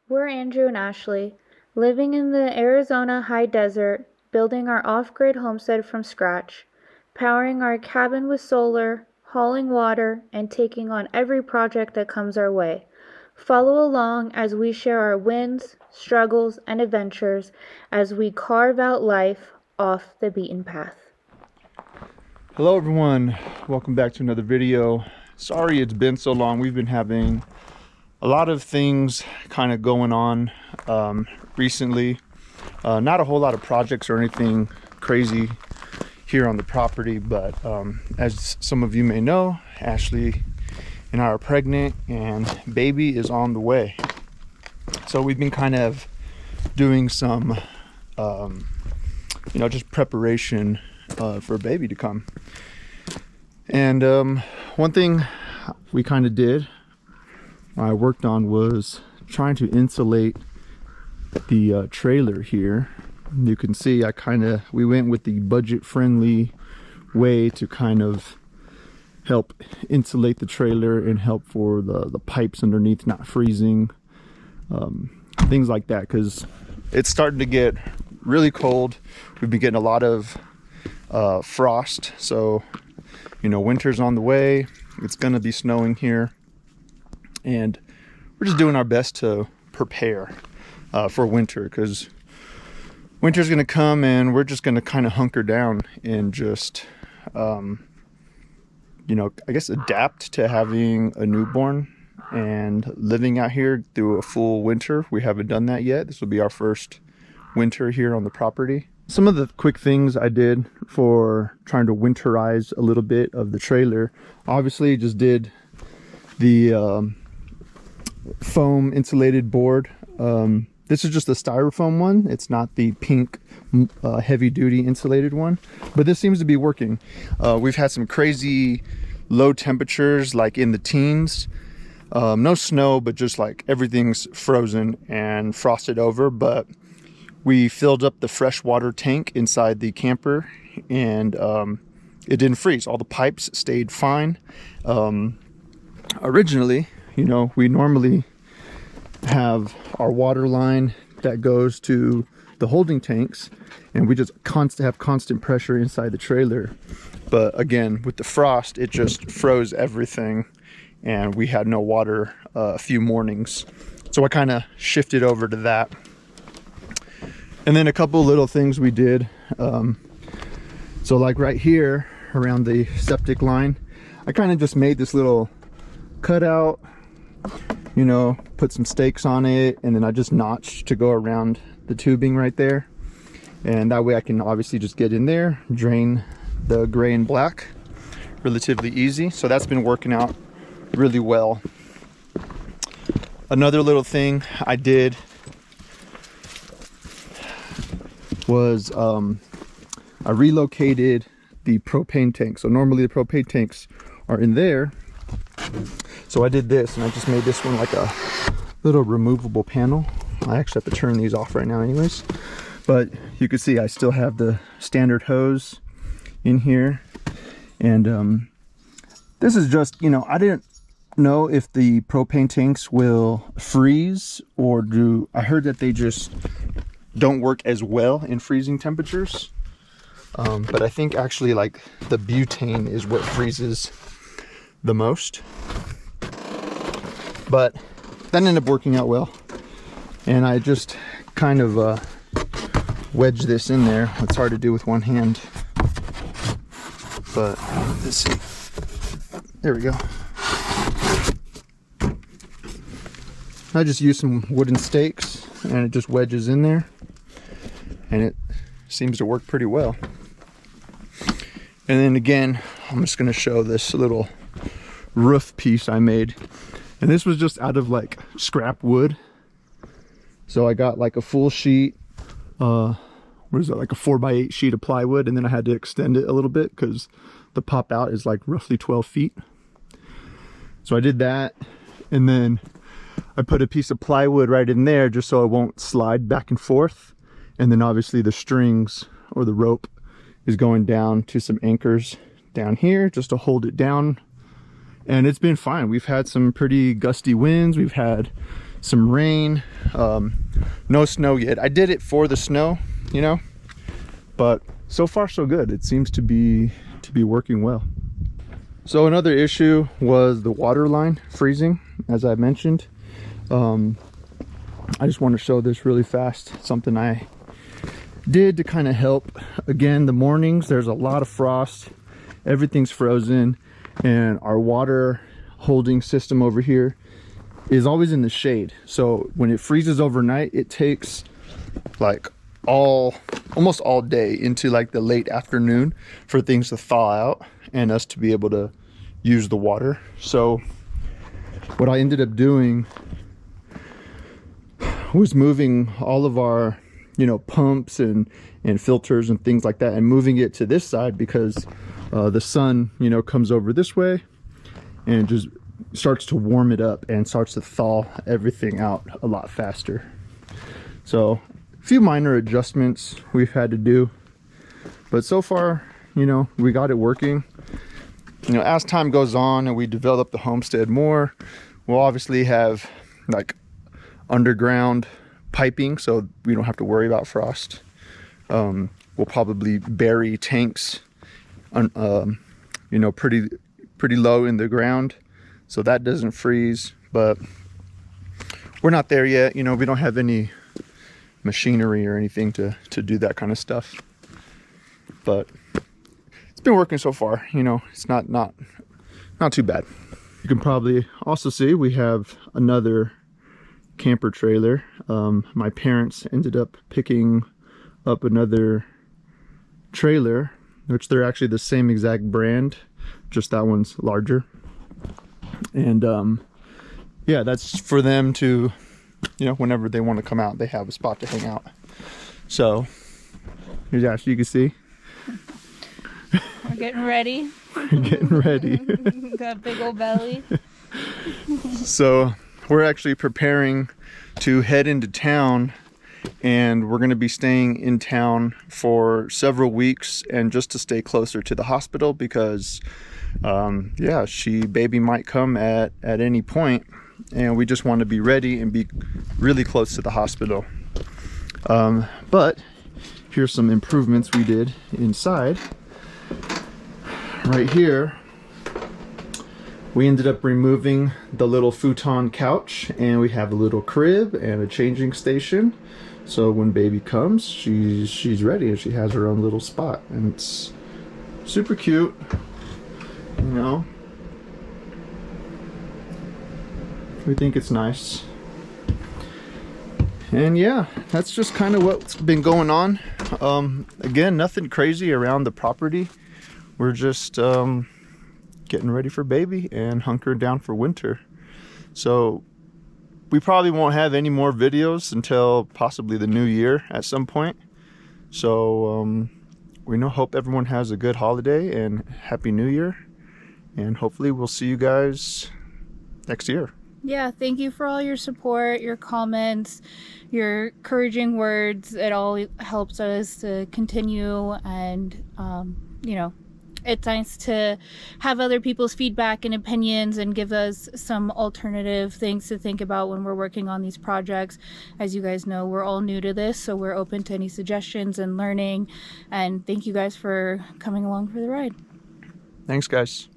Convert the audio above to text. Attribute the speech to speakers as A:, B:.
A: We're Andrew and Ashley, living in the Arizona high desert, building our off-grid homestead from scratch, powering our cabin with solar, hauling water, and taking on every project that comes our way. Follow along as we share our wins, struggles, and adventures as we carve out life off the beaten path.
B: Hello everyone, welcome back to another video. Sorry it's been so long. We've been having a lot of things kind of going on recently. Not a whole lot of projects or anything crazy here on the property, but as some of you may know, Ashley and I are pregnant and baby is on the way. So we've been kind of doing some just preparation for a baby to come. And one thing we kind of did, I worked on, was trying to insulate the trailer here. You can see we went with the budget-friendly way to kind of help insulate the trailer and help for the pipes underneath not freezing, things like that, because it's starting to get really cold. We've been getting a lot of frost, so winter's on the way. It's gonna be snowing here, and we're just doing our best to prepare for winter, because winter's gonna come and we're just gonna kind of hunker down and just I guess adapt to having a newborn and living out here through a full winter. We haven't done that yet. This will be our first winter here on the property. Some of the quick things I did for trying to winterize a little bit of the trailer, obviously just did the foam insulated board. This is just the styrofoam one. It's not the pink heavy duty insulated one, but this seems to be working. We've had some crazy low temperatures, like in the teens. No snow, but just like everything's frozen and frosted over. But we filled up the freshwater tank inside the camper, and it didn't freeze. All the pipes stayed fine. Originally, we normally have our water line that goes to the holding tanks, and we just have constant pressure inside the trailer. But again, with the frost, it just froze everything, and we had no water a few mornings. So I kind of shifted over to that. And then a couple little things we did. So like right here around the septic line, I kind of just made this little cutout, put some stakes on it, and then I just notched to go around the tubing right there. And that way I can obviously just get in there, drain the gray and black relatively easy. So that's been working out really well. Another little thing I did was I relocated the propane tank. So normally the propane tanks are in there. So I did this, and I just made this one like a little removable panel. I actually have to turn these off right now anyways. But you can see I still have the standard hose in here. And this is just, I didn't know if the propane tanks will freeze or I heard that they just don't work as well in freezing temperatures. But I think actually like the butane is what freezes the most. But that ended up working out well. And I just kind of wedged this in there. It's hard to do with one hand. But let's see. There we go. I just used some wooden stakes, and it just wedges in there, and it seems to work pretty well. And then again, I'm just going to show this little roof piece I made, and this was just out of like scrap wood. So I got like a full sheet, what is it, like a 4x8 sheet of plywood, and then I had to extend it a little bit because the pop out is like roughly 12 feet. So I did that, and then I put a piece of plywood right in there just so it won't slide back and forth. And then obviously the strings or the rope is going down to some anchors down here just to hold it down. And it's been fine. We've had some pretty gusty winds. We've had some rain. No snow yet. I did it for the snow, you know, but so far so good. It seems to be working well. So another issue was the water line freezing, as I mentioned. I just want to show this really fast. Something I did to kind of help. Again, the mornings, there's a lot of frost. Everything's frozen, and our water holding system over here is always in the shade. So when it freezes overnight, it takes like almost all day into like the late afternoon for things to thaw out and us to be able to use the water. So what I ended up doing was moving all of our, you know, pumps and filters and things like that, and moving it to this side because the sun, you know, comes over this way and just starts to warm it up and starts to thaw everything out a lot faster. So a few minor adjustments we've had to do, but so far, you know, we got it working. You know, as time goes on and we develop the homestead more, we'll obviously have like underground piping, so we don't have to worry about frost. We'll probably bury tanks, you know, pretty low in the ground, so that doesn't freeze. But we're not there yet. You know, we don't have any machinery or anything to do that kind of stuff. But it's been working so far. You know, it's not too bad. You can probably also see we have another camper trailer. My parents ended up picking up another trailer, which they're actually the same exact brand, just that one's larger. And yeah, that's for them to, you know, whenever they want to come out, they have a spot to hang out. So here's Ashley, you can see.
A: We're getting ready.
B: We're getting ready.
A: Got a big old belly.
B: So we're actually preparing to head into town, and we're going to be staying in town for several weeks, and just to stay closer to the hospital because yeah, baby might come at any point, and we just want to be ready and be really close to the hospital. But here's some improvements we did inside. Right here, we ended up removing the little futon couch, and we have a little crib and a changing station. So when baby comes, she's ready and she has her own little spot, and it's super cute, you know. We think it's nice. And yeah, that's just kind of what's been going on. Again, nothing crazy around the property. We're just getting ready for baby and hunkering down for winter. So we probably won't have any more videos until possibly the new year at some point. So we hope everyone has a good holiday and happy new year, and hopefully we'll see you guys next year.
A: Yeah, thank you for all your support, your comments, your encouraging words. It all helps us to continue, and you know, it's nice to have other people's feedback and opinions and give us some alternative things to think about when we're working on these projects. As you guys know, we're all new to this, so we're open to any suggestions and learning. And thank you guys for coming along for the ride.
B: Thanks, guys.